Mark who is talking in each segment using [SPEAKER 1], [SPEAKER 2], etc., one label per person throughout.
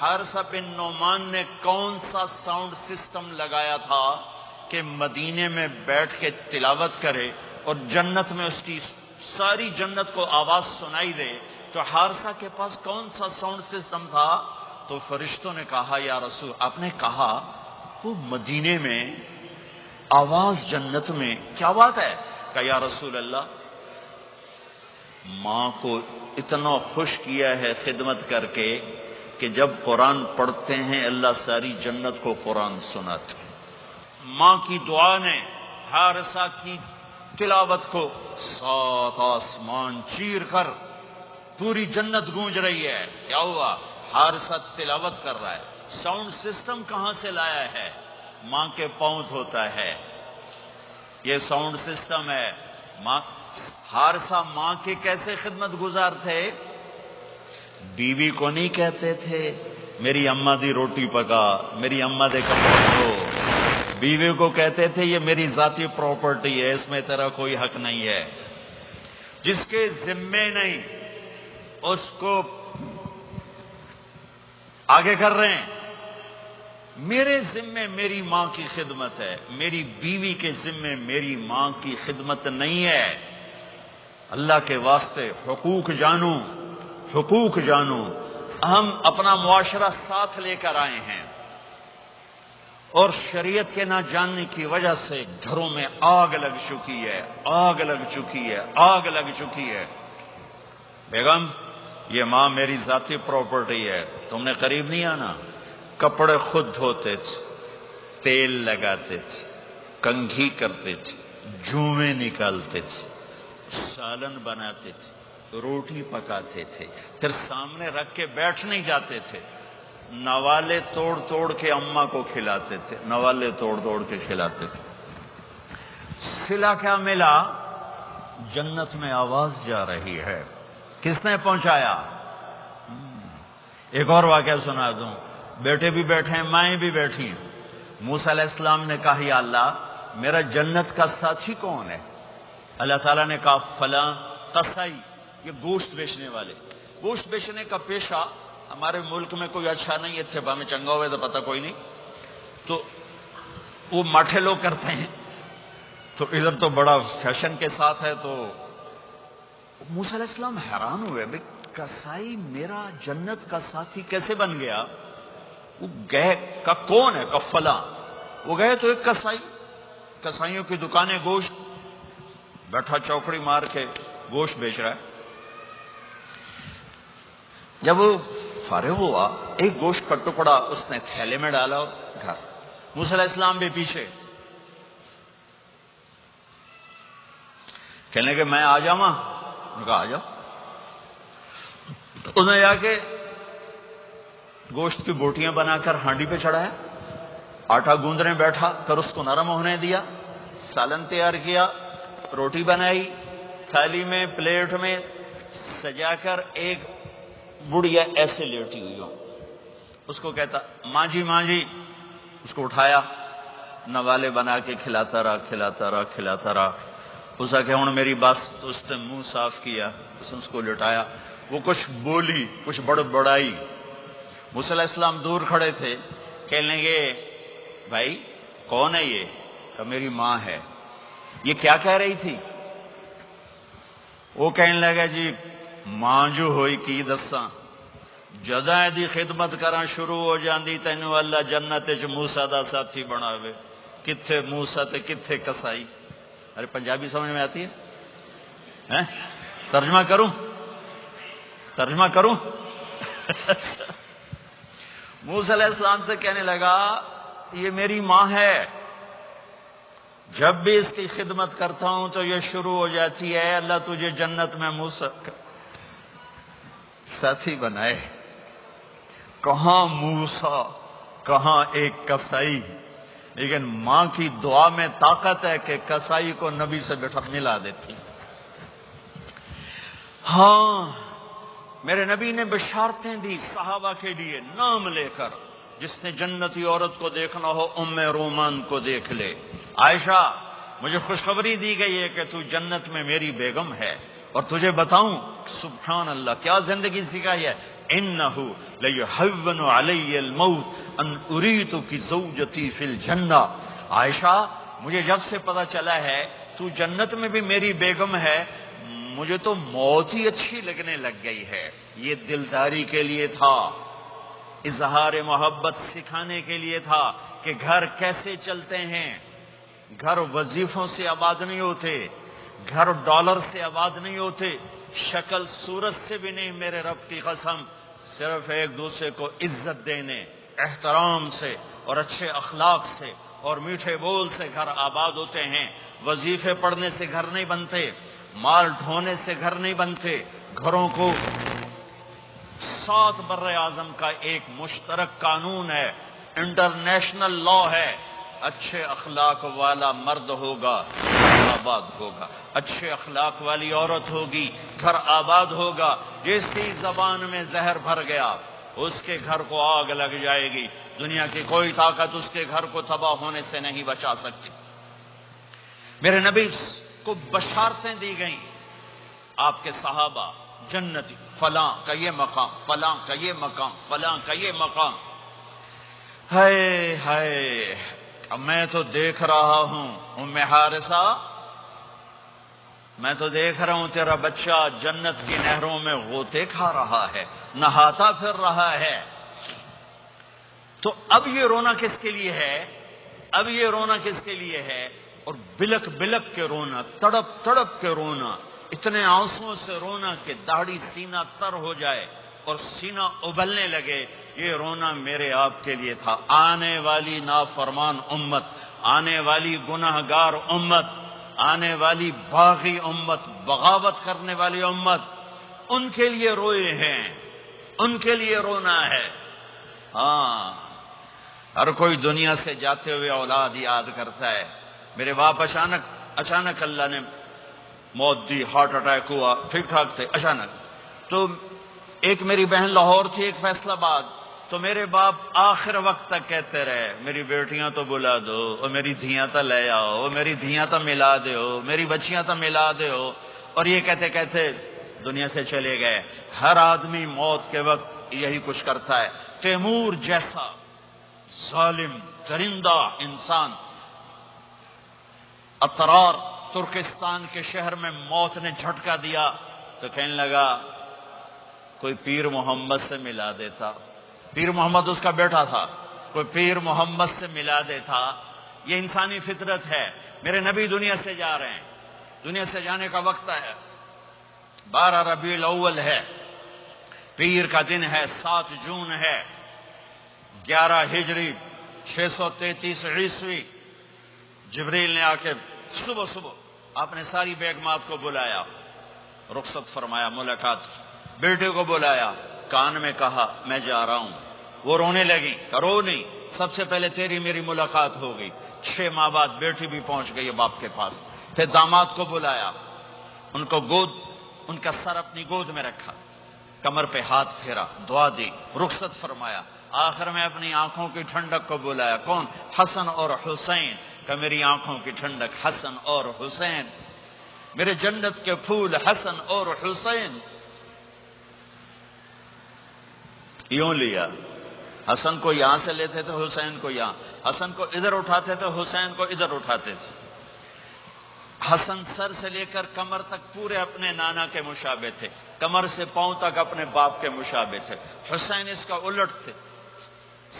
[SPEAKER 1] حارثہ بن نعمان نے کون سا ساؤنڈ سسٹم لگایا تھا کہ مدینے میں بیٹھ کے تلاوت کرے اور جنت میں اس کی ساری جنت کو آواز سنائی دے؟ تو حارثہ کے پاس کون سا ساؤنڈ سسٹم تھا؟ تو فرشتوں نے کہا یا رسول، آپ نے کہا وہ مدینے میں آواز جنت میں، کیا بات ہے؟ کہا یا رسول اللہ، ماں کو اتنا خوش کیا ہے خدمت کر کے کہ جب قرآن پڑھتے ہیں اللہ ساری جنت کو قرآن سناتے ہیں۔ ماں کی دعا نے حارثہ کی تلاوت کو سات آسمان چیر کر پوری جنت گونج رہی ہے۔ کیا ہوا؟ حارثہ تلاوت کر رہا ہے۔ ساؤنڈ سسٹم کہاں سے لایا ہے؟ ماں کے پاؤں ہوتا ہے یہ ساؤنڈ سسٹم ہے۔ ماں حارثہ ماں کی کیسے خدمت گزار تھے؟ بیوی کو نہیں کہتے تھے میری اماں دی روٹی پکا، میری اماں دے کپڑے دھو، بیوی کو کہتے تھے یہ میری ذاتی پراپرٹی ہے، اس میں تیرا کوئی حق نہیں ہے۔ جس کے ذمے نہیں اس کو آگے کر رہے ہیں۔ میرے ذمے میری ماں کی خدمت ہے، میری بیوی کے ذمے میری ماں کی خدمت نہیں ہے۔ اللہ کے واسطے حقوق جانو، حقوق جانو۔ ہم اپنا معاشرہ ساتھ لے کر آئے ہیں اور شریعت کے نہ جاننے کی وجہ سے گھروں میں آگ لگ چکی ہے، آگ لگ چکی ہے، آگ لگ چکی ہے۔ بیگم یہ ماں میری ذاتی پراپرٹی ہے، تم نے قریب نہیں آنا۔ کپڑے خود دھوتے تھے، تیل لگاتے تھے، کنگھی کرتے تھے، جوئیں نکالتے تھے، سالن بناتے تھے، روٹی پکاتے تھے، پھر سامنے رکھ کے بیٹھ نہیں جاتے تھے، نوالے توڑ توڑ کے اماں کو کھلاتے تھے، نوالے توڑ توڑ کے کھلاتے تھے۔ صلہ کیا ملا؟ جنت میں آواز جا رہی ہے۔ کس نے پہنچایا؟ ایک اور واقعہ سنا دوں، بیٹے بھی بیٹھے ہیں، مائیں بھی بیٹھی ہیں۔ موسیٰ علیہ السلام نے کہا یا اللہ میرا جنت کا ساتھی کون ہے؟ اللہ تعالیٰ نے کہا فلاں قصائی، یہ گوشت بیچنے والے۔ گوشت بیچنے کا پیشہ ہمارے ملک میں کوئی اچھا نہیں ہے، تھے با میں چنگا ہوئے تو پتہ کوئی نہیں، تو وہ ماٹھے لوگ کرتے ہیں، تو ادھر تو بڑا فیشن کے ساتھ ہے۔ تو موسیٰ علیہ السلام حیران ہوئے، بھئی قصائی میرا جنت کا ساتھی کیسے بن گیا؟ وہ گئے کا کون ہے؟ کا فلاں۔ وہ گئے تو ایک قصائی، قصائیوں کی دکانیں، گوشت، بیٹھا چوکڑی مار کے گوشت بیچ رہا ہے۔ جب وہ فارغ ہوا ایک گوشت کا ٹکڑا اس نے تھیلے میں ڈالا اور گھر۔ موسیٰ علیہ السلام بھی پیچھے، کہنے کہ میں آ جاؤں؟ انہوں نے کہا آ جاؤ۔ انہوں نے جا کے گوشت کی بوٹیاں بنا کر ہانڈی پہ چڑھایا، آٹا گوندنے بیٹھا کر اس کو نرم ہونے دیا، سالن تیار کیا، روٹی بنائی، تھالی میں پلیٹ میں سجا کر ایک بڑھیا ایسے لیٹی ہوئی ہو، اس کو کہتا ماں جی ماں جی، اس کو اٹھایا، نوالے بنا کے کھلاتا رہا کھلاتا رہا کھلاتا رہا۔ اس نے کہا ہوں میری بات، تو اس نے منہ صاف کیا، اس کو لٹایا، وہ کچھ بولی، کچھ بڑبڑائی۔ موسیٰ علیہ السلام دور کھڑے تھے، کہنے لگے بھائی کون ہے یہ؟ کہ میری ماں ہے۔ یہ کیا کہہ رہی تھی؟ وہ کہنے لگا جی ماں جو ہوئی کی دساں، جداں دی خدمت کراں شروع ہو جاندی تینوں اللہ جنت وچ موسیٰ دا ساتھی بناوے۔ کتھے موسیٰ تے کتھے قصائی؟ ارے پنجابی سمجھ میں آتی ہے؟ ترجمہ کروں؟ ترجمہ کروں؟ موسیٰ علیہ السلام سے کہنے لگا یہ میری ماں ہے، جب بھی اس کی خدمت کرتا ہوں تو یہ شروع ہو جاتی ہے اللہ تجھے جنت میں موسیٰ ساتھی بنائے۔ کہاں موسیٰ، کہاں ایک قصائی، لیکن ماں کی دعا میں طاقت ہے کہ قصائی کو نبی سے بٹھا ملا دیتی۔ ہاں میرے نبی نے بشارتیں دی صحابہ کے لیے نام لے کر، جس نے جنتی عورت کو دیکھنا ہو ام رومان کو دیکھ لے۔ عائشہ مجھے خوشخبری دی گئی ہے کہ تو جنت میں میری بیگم ہے، اور تجھے بتاؤں سبحان اللہ کیا زندگی سکھائی ہے، انہ لیہون علی الموت ان اریتک زوجتی فی الجنہ، عائشہ مجھے جب سے پتا چلا ہے تو جنت میں بھی میری بیگم ہے، مجھے تو موت ہی اچھی لگنے لگ گئی ہے۔ یہ دلداری کے لیے تھا، اظہار محبت سکھانے کے لیے تھا کہ گھر کیسے چلتے ہیں۔ گھر وظیفوں سے آباد نہیں ہوتے، گھر ڈالر سے آباد نہیں ہوتے، شکل صورت سے بھی نہیں، میرے رب کی قسم، صرف ایک دوسرے کو عزت دینے، احترام سے اور اچھے اخلاق سے اور میٹھے بول سے گھر آباد ہوتے ہیں۔ وظیفے پڑھنے سے گھر نہیں بنتے، مال ڈھونے سے گھر نہیں بنتے۔ گھروں کو 7 بر اعظم کا ایک مشترک قانون ہے، انٹرنیشنل لا ہے، اچھے اخلاق والا مرد ہوگا آباد ہوگا، اچھے اخلاق والی عورت ہوگی گھر آباد ہوگا۔ جیسی زبان میں زہر بھر گیا اس کے گھر کو آگ لگ جائے گی، دنیا کی کوئی طاقت اس کے گھر کو تباہ ہونے سے نہیں بچا سکتی۔ میرے نبی کو بشارتیں دی گئیں، آپ کے صحابہ جنتی، فلاں کا یہ مقام، فلاں کا یہ مقام، فلاں کا یہ مقام۔ ہائے ہائے، اب میں تو دیکھ رہا ہوں ام حارثہ، میں تو دیکھ رہا ہوں تیرا بچہ جنت کی نہروں میں غوطے کھا رہا ہے، نہاتا پھر رہا ہے۔ تو اب یہ رونا کس کے لیے ہے؟ اب یہ رونا کس کے لیے ہے؟ اور بلک بلک کے رونا، تڑپ تڑپ کے رونا، اتنے آنسوؤں سے رونا کہ داڑھی سینہ تر ہو جائے اور سینہ ابلنے لگے، یہ رونا میرے آپ کے لیے تھا۔ آنے والی نافرمان امت، آنے والی گناہگار امت، آنے والی باغی امت، بغاوت کرنے والی امت، ان کے لیے روئے ہیں، ان کے لیے رونا ہے۔ ہاں، ہر کوئی دنیا سے جاتے ہوئے اولاد یاد کرتا ہے۔ میرے باپ اچانک اللہ نے موت دی، ہارٹ اٹیک ہوا، ٹھیک ٹھاک تھے، اچانک۔ تو ایک میری بہن لاہور تھی، ایک فیصل آباد، تو میرے باپ آخر وقت تک کہتے رہے میری بیٹیاں تو بلا دو، اور میری دھیاں تو لے آؤ، اور میری دھیاں تو ملا دو، میری بچیاں تو ملا دو، اور یہ کہتے کہتے دنیا سے چلے گئے۔ ہر آدمی موت کے وقت یہی کچھ کرتا ہے۔ تیمور جیسا ظالم درندہ انسان اطرار ترکستان کے شہر میں موت نے جھٹکا دیا تو کہنے لگا کوئی پیر محمد سے ملا دیتا، پیر محمد اس کا بیٹا تھا، کوئی پیر محمد سے ملا دیتا۔ یہ انسانی فطرت ہے۔ میرے نبی دنیا سے جا رہے ہیں، دنیا سے جانے کا وقت ہے، 12 ربیع الاول ہے، پیر کا دن ہے، 7 جون ہے، 11 ہجری 633 عیسوی۔ جبریل نے آ کے صبح آپ نے ساری بیگمات کو بلایا، رخصت فرمایا، ملاقات، بیٹے کو بلایا، کان میں کہا میں جا رہا ہوں۔ وہ رونے لگی، کرو نہیں، سب سے پہلے تیری میری ملاقات ہو گئی۔ 6 ماہ بعد بیٹی بھی پہنچ گئی باپ کے پاس۔ پھر داماد کو بلایا، ان کا سر اپنی گود میں رکھا، کمر پہ ہاتھ پھیرا، دعا دی، رخصت فرمایا۔ آخر میں اپنی آنکھوں کی ٹھنڈک کو بلایا، کون؟ حسن اور حسین، کہ میری آنکھوں کی ٹھنڈک حسن اور حسین، میرے جنت کے پھول حسن اور حسین۔ یوں لیا، حسن کو یہاں سے لیتے تھے، حسین کو یہاں، حسن کو ادھر اٹھاتے تھے، حسین کو ادھر اٹھاتے تھے۔ حسن سر سے لے کر کمر تک پورے اپنے نانا کے مشابہ تھے، کمر سے پاؤں تک اپنے باپ کے مشابہ تھے۔ حسین اس کا الٹ تھے،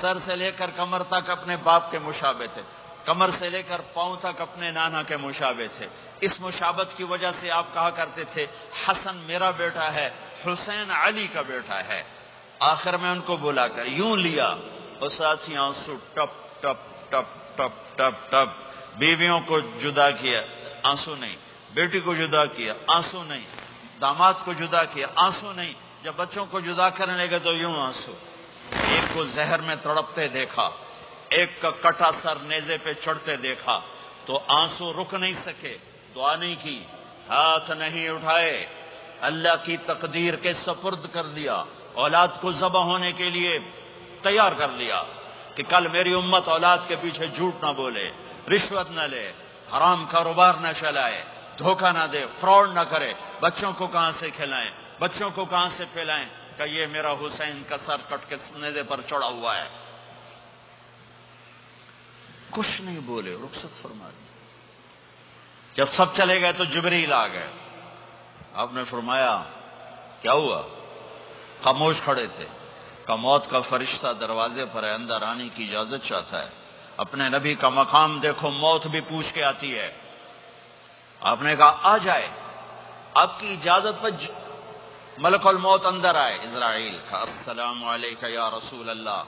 [SPEAKER 1] سر سے لے کر کمر تک اپنے باپ کے مشابہ تھے، کمر سے لے کر پاؤں تک اپنے نانا کے مشابہ تھے۔ اس مشابہت کی وجہ سے آپ کہا کرتے تھے حسن میرا بیٹا ہے، حسین علی کا بیٹا ہے۔ آخر میں ان کو بلا کر یوں لیا، اور ساتھ ہی آنسو ٹپ ٹپ ٹپ ٹپ ٹپ ٹپ۔ بیویوں کو جدا کیا، آنسو نہیں، بیٹی کو جدا کیا، آنسو نہیں، داماد کو جدا کیا، آنسو نہیں، جب بچوں کو جدا کرنے لگے تو یوں آنسو۔ ایک کو زہر میں تڑپتے دیکھا، ایک کا کٹا سر نیزے پہ چڑھتے دیکھا تو آنسو رک نہیں سکے، دعا نہیں کی، ہاتھ نہیں اٹھائے، اللہ کی تقدیر کے سپرد کر دیا، اولاد کو ذبح ہونے کے لیے تیار کر لیا کہ کل میری امت اولاد کے پیچھے جھوٹ نہ بولے، رشوت نہ لے، حرام کاروبار نہ چلائے، دھوکہ نہ دے، فراڈ نہ کرے، بچوں کو کہاں سے کھلائیں، بچوں کو کہاں سے پلائیں، کہ یہ میرا حسین کا سر کٹ کے نیزے پر چڑھا ہوا ہے. کچھ نہیں بولے، رخصت فرما دی. جب سب چلے گئے تو جبریل آ گئے. آپ نے فرمایا کیا ہوا؟ خاموش کھڑے تھے. کہ موت کا فرشتہ دروازے پر ہے، اندر آنے کی اجازت چاہتا ہے. اپنے نبی کا مقام دیکھو، موت بھی پوچھ کے آتی ہے. آپ نے کہا آ جائے. آپ کی اجازت پر ملک الموت اندر آئے. اسرائیل کا السلام علیکہ یا رسول اللہ.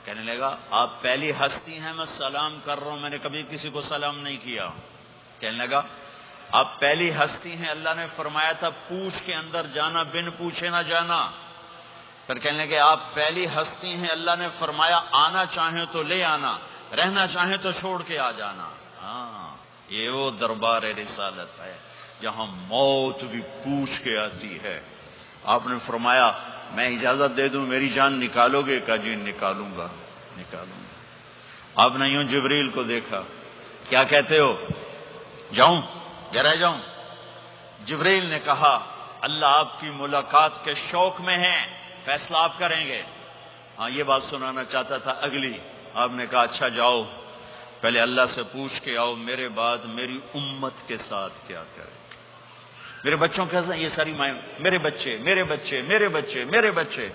[SPEAKER 1] کہنے لگا آپ پہلی ہستی ہیں، میں سلام کر رہا ہوں، میں نے کبھی کسی کو سلام نہیں کیا. کہنے لگا آپ پہلی ہستی ہیں، اللہ نے فرمایا تھا پوچھ کے اندر جانا، بن پوچھے نہ جانا. پھر کہنے لگے آپ پہلی ہستی ہیں، اللہ نے فرمایا آنا چاہیں تو لے آنا، رہنا چاہیں تو چھوڑ کے آ جانا. ہاں، یہ وہ دربار رسالت ہے جہاں موت بھی پوچھ کے آتی ہے. آپ نے فرمایا میں اجازت دے دوں میری جان نکالو گے؟ کہا جی نکالوں گا. آپ نے یوں جبریل کو دیکھا، کیا کہتے ہو؟ جاؤں یا رہ جاؤں؟ جبریل نے کہا اللہ آپ کی ملاقات کے شوق میں ہے، فیصلہ آپ کریں گے. ہاں یہ بات سنانا چاہتا تھا اگلی. آپ نے کہا اچھا جاؤ، پہلے اللہ سے پوچھ کے آؤ میرے بعد میری امت کے ساتھ کیا کرے. میرے بچوں کے ساتھ، یہ ساری مائیں میرے بچے میرے بچے میرے بچے میرے بچے.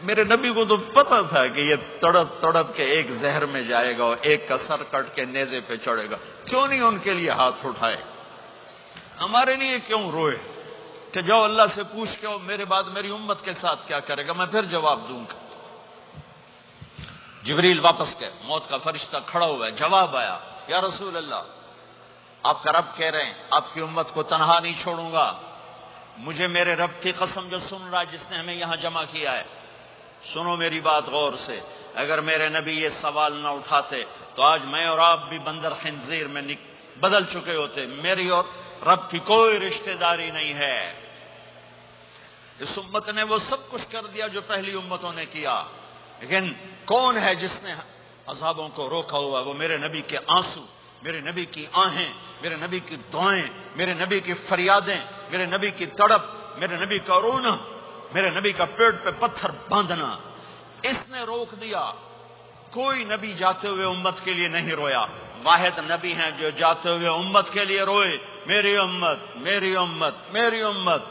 [SPEAKER 1] میرے نبی کو تو پتا تھا کہ یہ تڑپ تڑپ کے ایک زہر میں جائے گا اور ایک کا سر کٹ کے نیزے پہ چڑھے گا. کیوں نہیں ان کے لیے ہاتھ اٹھائے؟ ہمارے لیے کیوں روئے کہ جاؤ اللہ سے پوچھ کے آؤ میرے بعد میری امت کے ساتھ کیا کرے گا، میں پھر جواب دوں گا. جبریل واپس گئے. موت کا فرشتہ کھڑا ہوا ہے. جواب آیا یا رسول اللہ آپ کا رب کہہ رہے ہیں آپ کی امت کو تنہا نہیں چھوڑوں گا. مجھے میرے رب کی قسم جو سن رہا ہے جس نے ہمیں یہاں جمع کیا ہے، سنو میری بات غور سے. اگر میرے نبی یہ سوال نہ اٹھاتے تو آج میں اور آپ بھی بندر خنزیر میں بدل چکے ہوتے. میری اور رب کی کوئی رشتہ داری نہیں ہے. اس امت نے وہ سب کچھ کر دیا جو پہلی امتوں نے کیا، لیکن کون ہے جس نے عذابوں کو روکا ہوا؟ وہ میرے نبی کے آنسو، میرے نبی کی آہیں، میرے نبی کی دعائیں، میرے نبی کی فریادیں، میرے نبی کی تڑپ، میرے نبی کا رونا، میرے نبی کا پیٹ پہ پتھر باندھنا. اس نے روک دیا. کوئی نبی جاتے ہوئے امت کے لیے نہیں رویا. واحد نبی ہیں جو جاتے ہوئے امت کے لیے روئے، میری امت میری امت میری امت.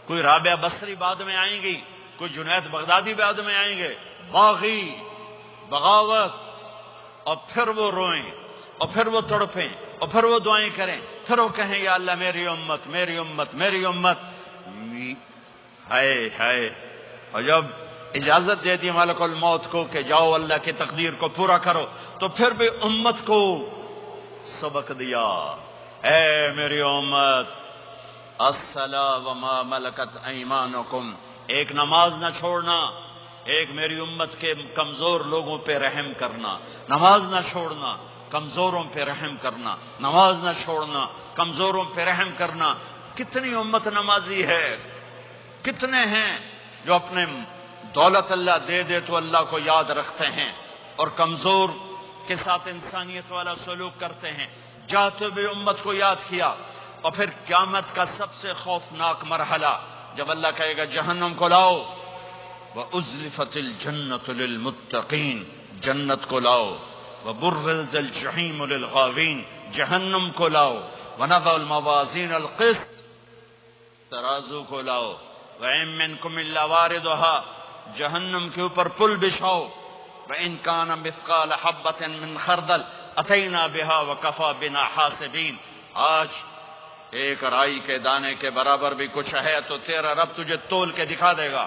[SPEAKER 1] کوئی رابعہ بصری بعد میں آئیں گی، کوئی جنید بغدادی بعد میں آئیں گے، باغی بغاوت، اور پھر وہ روئیں اور پھر وہ تڑپیں اور پھر وہ دعائیں کریں، پھر وہ کہیں یا اللہ میری امت میری امت میری امت. ہائے ہائے. اور جب اجازت دے دی ملک الموت کو کہ جاؤ اللہ کی تقدیر کو پورا کرو، تو پھر بھی امت کو سبق دیا، اے میری امت الصلاۃ وما ملکت ایمانکم. ایک نماز نہ چھوڑنا، ایک میری امت کے کمزور لوگوں پہ رحم کرنا. نماز نہ چھوڑنا، کمزوروں پہ رحم کرنا. نماز نہ چھوڑنا، کمزوروں پہ رحم کرنا. کتنی امت نمازی ہے، کتنے ہیں جو اپنے دولت اللہ دے دے تو اللہ کو یاد رکھتے ہیں اور کمزور کے ساتھ انسانیت والا سلوک کرتے ہیں. جاتے ہوئے امت کو یاد کیا. اور پھر قیامت کا سب سے خوفناک مرحلہ جب اللہ کہے گا جہنم کو لاؤ، وَأُزْلِفَتِ الْجَنَّةُ لِلْمُتَّقِينَ، جنت کو لاؤ، وَبُرِّزَتِ الْجَحِيمُ لِلْغَاوِينَ، جہنم کو لاؤ، وَنَضَعُ الْمَوَازِينَ الْقِسْطَ، ترازو کو لاؤ، وَإِن مِّنكُمْ إِلَّا وَارِدُهَا، جہنم کے اوپر پل بچھاؤ، وَإِن كَانَ مِثْقَالَ حَبَّةٍ مِّنْ خَرْدَلٍ أَتَيْنَا بِهَا وَكَفَىٰ بِنَا حَاسِبِينَ. آج ایک رائی کے دانے کے برابر بھی کچھ ہے تو تیرا رب تجھے تول کے دکھا دے گا.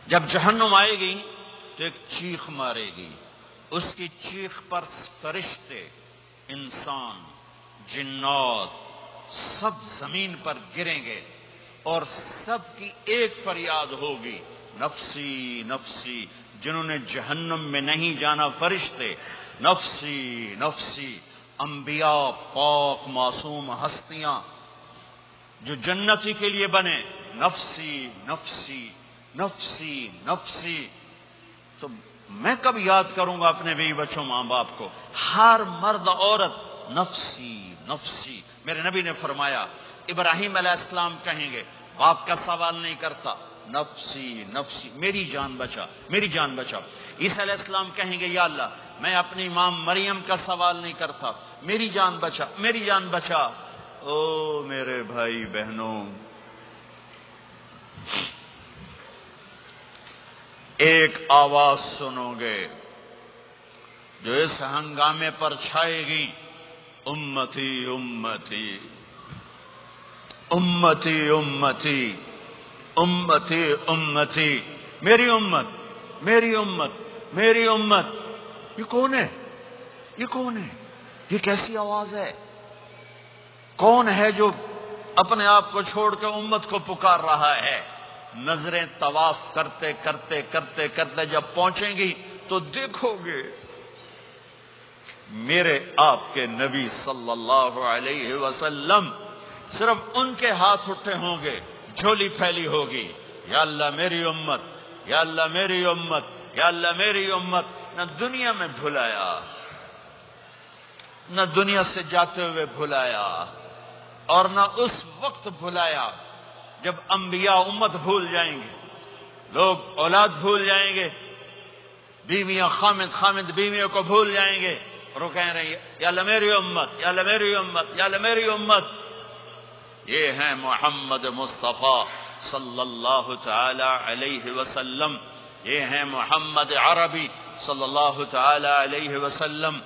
[SPEAKER 1] جب جہنم آئے گی تو ایک چیخ مارے گی. اس کی چیخ پر فرشتے، انسان، جنات سب زمین پر گریں گے اور سب کی ایک فریاد ہوگی، نفسی نفسی. جنہوں نے جہنم میں نہیں جانا فرشتے، نفسی نفسی. انبیاء، پاک معصوم ہستیاں جو جنتی کے لیے بنے، نفسی نفسی نفسی نفسی. تو میں کب یاد کروں گا اپنے بیوی بچوں ماں باپ کو؟ ہر مرد عورت نفسی نفسی. میرے نبی نے فرمایا ابراہیم علیہ السلام کہیں گے باپ کا سوال نہیں کرتا, نفسی نفسی, میری جان بچا میری جان بچا. عیسیٰ علیہ السلام کہیں گے یا اللہ میں اپنی ماں مریم کا سوال نہیں کرتا, میری جان بچا میری جان بچا. او میرے بھائی بہنوں, ایک آواز سنو گے جو اس ہنگامے پر چھائے گی, امتی امتی امتی امتی امتی امتی, میری امت میری امت میری امت. یہ کون ہے یہ کون ہے, یہ کیسی آواز ہے؟ کون ہے جو اپنے آپ کو چھوڑ کے امت کو پکار رہا ہے؟ نظریں طواف کرتے کرتے کرتے کرتے جب پہنچیں گی تو دیکھو گے میرے آپ کے نبی صلی اللہ علیہ وسلم, صرف ان کے ہاتھ اٹھے ہوں گے, جھولی پھیلی ہوگی, یا اللہ میری امت یا اللہ میری امت یا اللہ میری امت. نہ دنیا میں بھلایا نہ دنیا سے جاتے ہوئے بھلایا اور نہ اس وقت بھلایا جب انبیاء امت بھول جائیں گے, لوگ اولاد بھول جائیں گے, بیویاں خامد خامد بیویوں کو بھول جائیں گے, اور وہ کہہ رہے ہیں یا اللہ میری امت یا اللہ میری امت یا اللہ میری امت. یہ ہیں محمد مصطفیٰ صلی اللہ تعالی علیہ وسلم, یہ ہیں محمد عربی صلی اللہ تعالی علیہ وسلم.